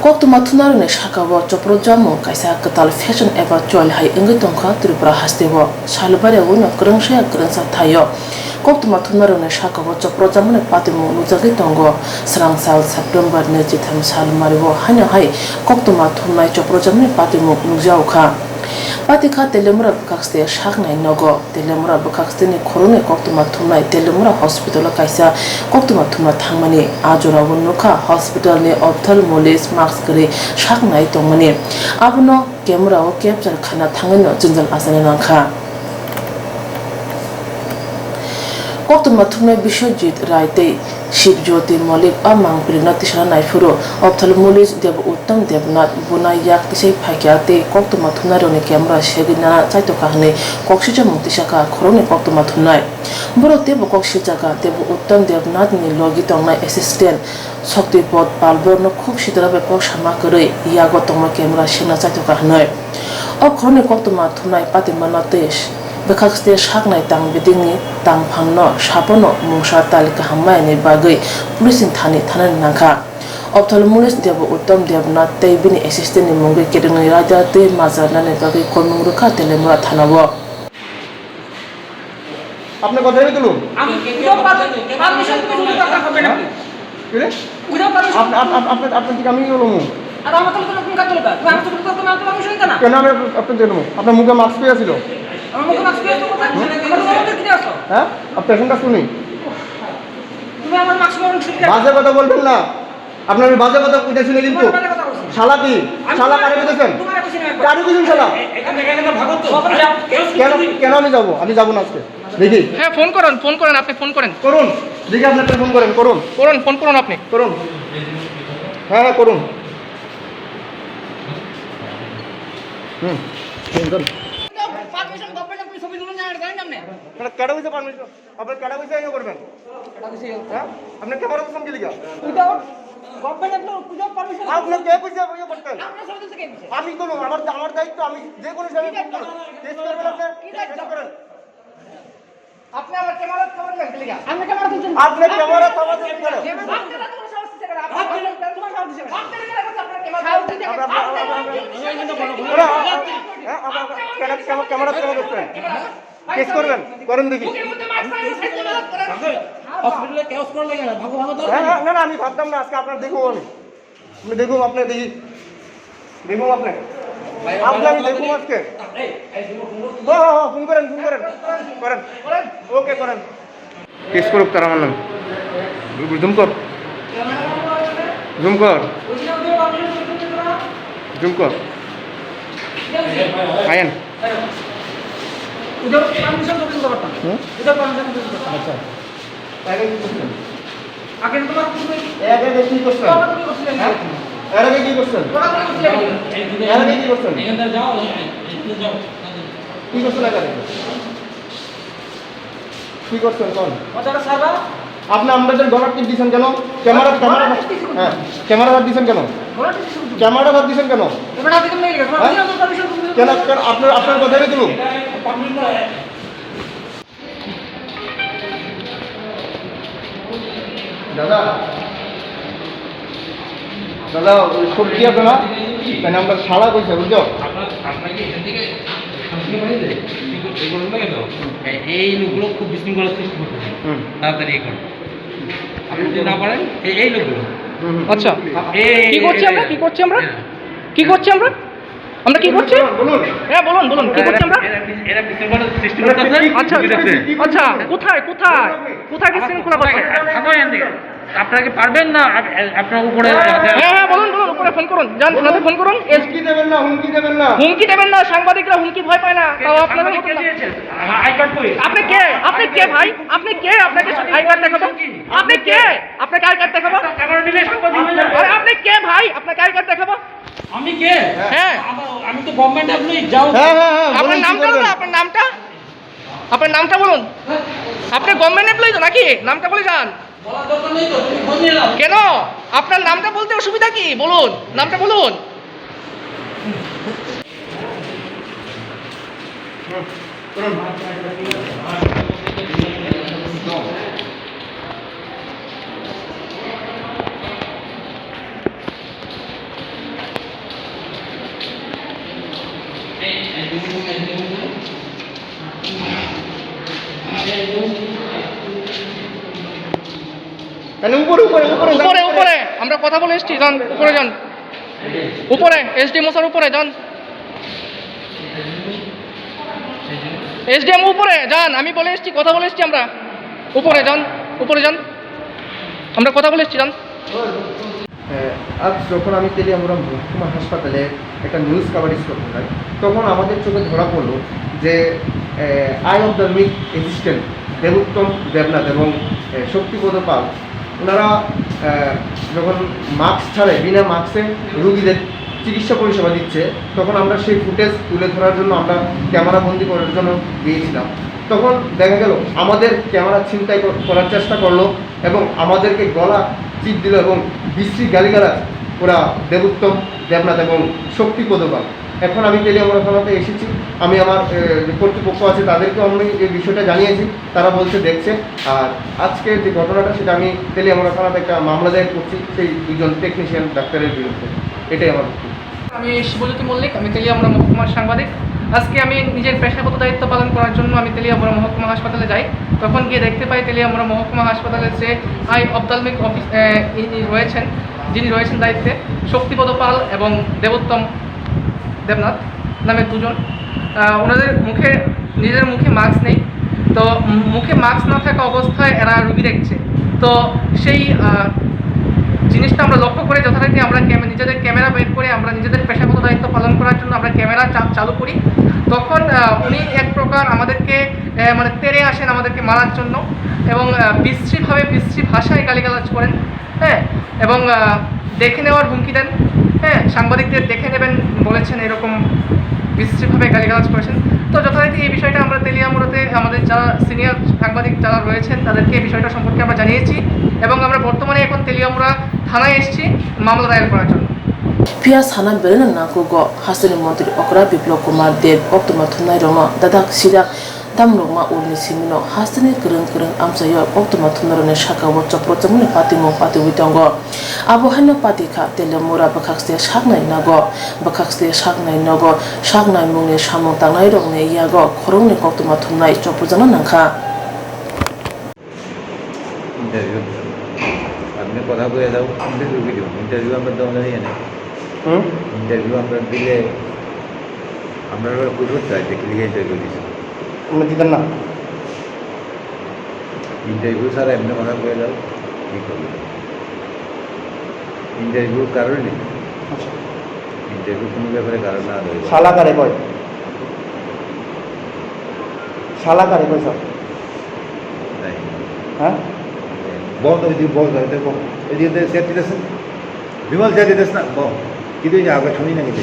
Koktuma tunarune shakawa choprojamu kaisa katal fashion eba chol hai ingi tongkha Tripura hastewa shalbare wuna krangshaya krangsa thayo Koktuma tunarune shakawa choprojamu ne patimu nuzagi tongo sarang sal September ne jitham sal mariwo hanya hai Koktuma tunai choprojamu ne patimu nuzjau kha Patika telemura bakakste shaknai nogo telemura bakakste ne korone Koktuma tunai telemura hospital kaisa Koktuma tuna thangmani ajora wonukha hospital ne ophthalmologist mask kare shaknai tongmani abuno camera o capture khana thangeno jinjal asane nangkha Koktuma tunai Bishojit Raite Shibjoti Malik amang Prinatishana Naifuro ophthalmologist Dev Uttam Devnath Bunayak Tisai Phakyate Koktuma tunarone camera shegina chaito kahne Kokshija Mutishaka Korone Koktuma tunai Boro Dev Kokshijaka Dev Uttam Devnath ni logi tongnai assistant Shakti Pod Palborno khub shidrabe pok shama kare yago tongma camera shina chaito kahne Korone Koktuma tunai Patimanatesh Bekakste shaknai tang bidingni tang phangno shapono mungsha talika hammai ni bagai polisin thani thanan nangkha ophthalmologist Dev Uttam Devnath Taibini assistant ni mungai kedengni raja te mazarna ne bagai konmurukha telemura thanawo আপনি কথা বলে তুলুন আমি permission তুমি দিতে কথা হবে না কি রে উইদাউট পারমিশন আপনি কি আমি বলবো আর আমাকে তো কোন কাজ চলবে তুমি আমাকে তো তোমার পারমিশন দেনা কেন আমি আপনি দেব আপনার মুখে মাস্ক পেয়ে ছিল আমার মুখে মাস্ক দিয়ে তো কথা আমার কি আসো হ্যাঁ আপনি পেশেন্টটা শুনি তুমি আমার মাস্ক পরে ঠিক বাজে কথা বলবেন না আপনার বাজে কথা কইতেছেন কিন্তু শালা কি শালা কারে কইতেছেন কারে কইছেন শালা এখানে ভাগত তো কেন আমি যাব না আজকে দেখি হ্যাঁ ফোন করেন আপনি ফোন করেন দেখি আপনি ফোন করেন ফোন করুন আপনি হ্যাঁ করুন ফোন করুন পারমিশন গভর্নমেন্ট আপনি ছবি তুলে নিয়ে জানেন আপনি মানে কেডা কইছে পারমিশন আপনি কেডা কইছে আইও করবেন হ্যাঁ আপনি ক্যামেরা তো সামনে লিখা উইদাউট গভর্নমেন্ট আপনি উইদাউট পারমিশন আপনি কে কইছে আইও করতেন আপনি ছবি তুলতে কে দিছে আমি করব আমার দায়িত্ব আমি যে কোনো সময় ফোন করব টেস্ট করবেন আপনি কি দায়িত্ব করেন আপনি আমার ক্যামেরা খবর লাগতে লিখা আমি ক্যামেরা তুলছেন আপনি ক্যামেরা থামাতে কেন আপনারা তো সাহস দিতে পারে আপনারা তোমার সাহস দিতে পারে আপনারা কেন করতে আপনারা ক্যামেরা ক্যামেরা করতেন টেস্ট করবেন করেন দেখি হসপিটালে কেওস করা লাগে না ভাগো তো না আমি ভাবতাম না আজকে আপনার দেখবো আমি দেখবো আপনি দেখি দেখবো আপনি আমি দেখবো আজকে ফোন করেন ওকে করেন টেস্ট করুক তার আমার নাম জুম কর আয়েন উধর পারমিশন তো দিতে পারতাম উধর পারমিশন দিতে পারতাম আচ্ছা আগে তোমার কি করছেন এর কি করছেন এখানে যাও কি করছেন কি করছেন কোন ওটা সারা আপনি আমাদের গলার টিপ দিয়েছেন কেন ক্যামেরা হ্যাঁ ক্যামেরা হাত দিয়েছেন কেন ক্যামেরা হাত দিয়েছেন কেন তোমরা দিকে নেই গেছো পারমিশন কেন আপনার কথাই দিলুম দাদা খুব কি আছে না কেন আমরা শালা কইছে বুঝছো আপনাকে এখান থেকে এই লোকগুলো খুব বিশৃঙ্খলা সৃষ্টি করতেছে তাড়াতাড়ি এখন আপনি যদি না পারেন এই লোকগুলো আচ্ছা কি করছি আমরা আমরা কি করছি হ্যাঁ বলুন কি করছি আমরা এরা বিশৃঙ্খলা সৃষ্টি করতেছে আচ্ছা কোথায় বিশৃঙ্খলা করছে আপনাকে পারবেন না আপনার উপরে হ্যাঁ বলুন উপরে ফোন করুন যান ওনাদের ফোন করুন হুমকি দেবেন না সাংবাদিকরা হুমকি ভয় পায় না তাও আপনাদের মতো না। আই কার্ড কই আপনি কে ভাই আপনাকে আই কার্ড দেখাবো আপনি কে আপনাকে আই কার্ড দেখাবো ক্যামেরা নিলে সাংবাদিক হয়ে যাবে আরে আপনি কে ভাই আপনাকে আই কার্ড দেখাবো আমি কে হ্যাঁ আমি তো গভর্নমেন্ট এমপ্লয়ি যাও আপনার নামটা বলুন আপনি গভর্নমেন্ট এমপ্লয়ি তো নাকি নামটা বলে যান বলার দরকার নেই তো তুমি খোঁজ নিয়ে নাও কেন আপনার নামটা বলতে অসুবিধা কি বলুন নামটা বলুন তাহলে উপরে উপরে উপরে উপরে উপরে আমরা কথা বলে এসছি, যান উপরে যান, উপরে এসডি মশার উপরে যান, এসডিএম উপরে যান, আমি বলে এসছি, কথা বলে এসছি আমরা, উপরে যান, উপরে যান, আমরা কথা বলে এসছি, যান। আজ যখন আমি তেলিয়ামুড়া মহকুমা হাসপাতালে একটা নিউজ কাভারেজ করতে যাই, তখন আমাদের চোখে ধরা পড়লো যে eye of the mic assistant Debottam Debnath এবং শক্তিপদ পাল, ওনারা যখন মাস্ক ছাড়ে, বিনা মাস্কে রুগীদের চিকিৎসা পরিষেবা দিচ্ছে, তখন আমরা সেই ফুটেজ তুলে ধরার জন্য আমরা ক্যামেরা বন্দি করার জন্য দিয়েছিলাম। তখন দেখা গেল আমাদের ক্যামেরা ছিনতাই করার চেষ্টা করলো এবং আমাদেরকে গলা চিপ দিল এবং বিশ্রী গালিগালাজ ওরা দেবোত্তম দেবনাথ এবং শক্তিপদ পাল। এখন আমি তেলিয়ামুড়া থানাতে এসেছি, আমি আমার যে কর্তৃপক্ষ আছে তাদেরকেও আমি এই বিষয়টা জানিয়েছি, তারা বলছে দেখছে। আর আজকের যে ঘটনাটা সেটা আমি তেলিয়ামুড়া থানাতে একটা মামলা দায়ের করছি সেই দুজন টেকনিশিয়ান ডাক্তারের বিরুদ্ধে। এটাই আমার বক্তব্য। আমি শিবজ্যোতি মল্লিক, আমি তেলিয়ামুড়া মহকুমার সাংবাদিক। আজকে আমি নিজের পেশাগত দায়িত্ব পালন করার জন্য আমি তেলিয়ামুড়া মহকুমা হাসপাতালে যাই। তখন গিয়ে দেখতে পাই তেলিয়ামুড়া মহকুমা হাসপাতালের যে আই অফথালমিক অফিস যিনি রয়েছেন দায়িত্বে, শক্তিপদ পাল এবং দেবোত্তম দেবনাথ নামে দুজন, ওনাদের নিজের মুখে মাস্ক নেই। তো মুখে মাস্ক না থাকা অবস্থায় এরা রুগী দেখছে। তো সেই জিনিসটা আমরা লক্ষ্য করে যথারীতি আমরা নিজেদের ক্যামেরা বের করে আমরা নিজেদের পেশাগত দায়িত্ব পালন করার জন্য আমরা ক্যামেরা চালু করি। তখন উনি এক প্রকার আমাদেরকে মানে তেড়ে আসেন আমাদেরকে মারার জন্য এবং বিশ্রী ভাষায় গালিগালাজ করেন, হ্যাঁ, এবং দেখে নেওয়ার হুমকি দেন, হ্যাঁ, সাংবাদিকদের দেখে নেবেন বলেছেন, এরকম বিশ্রীভাবে গালিগালাজ করেছেন। তো যথারীতি এই বিষয়টা আমরা তেলিয়ামুড়াতে আমাদের যারা সিনিয়র সাংবাদিক যারা রয়েছেন তাদেরকে এই বিষয়টা সম্পর্কে আমরা জানিয়েছি এবং আমরা বর্তমানে এখন তেলিয়ামুড়া থানায় এসেছি মামলা দায়ের করার জন্য। পিয়াস হানা বেরেন নাকুগো হাসিনি মন্ত্রী অকরা বিপ্লব কুমার দেব অক্টোবর থুনাই রমা দাদাক সিদাক দামরমা উলনি সিমিনো হাসিনি করং করং আমসায় অক্টোবর থুনারনে শাকাও চপ্রচমনি পাতিমো পাতি উইতঙ্গ আবহান্য পাতিখা তেলিয়ামুড়া বাখাকসতে শাকনাই নাগো বাখাকসতে শাকনাই নগো শাকনাই মুংনি সামং তাংনাই রংনে ইয়াগো খরংনি অক্টোবর থুনাই চপ্রজনা নাংখা ইন্টারভিউ আপনি কথা বলে দাও, ইন্টারভিউ ভিডিও ইন্টারভিউ আমরা দেওয়া জানি না। ইন্টারভিউ আমরা দিলে আমরা বুঝতে চাই যে ক্লিয়ার ইন্টারভিউ দিচ্ছি আমরা দিতেন না। ইন্টারভিউ স্যার এমনি কথা বলে দাও, কী করবে ইন্টারভিউ কারণ নেই, ইন্টারভিউ কোনো ব্যাপারে কারণ না দেয়। শালাকারে কয়, শালাকারে কয় স্যার, তাই হ্যাঁ বন্ধ ওই দিকে বন্ধ ওই দিকে সেট দিতেছে বিমল সেট দিতেছে না, কিন্তু আগে শুনি না কিন্তু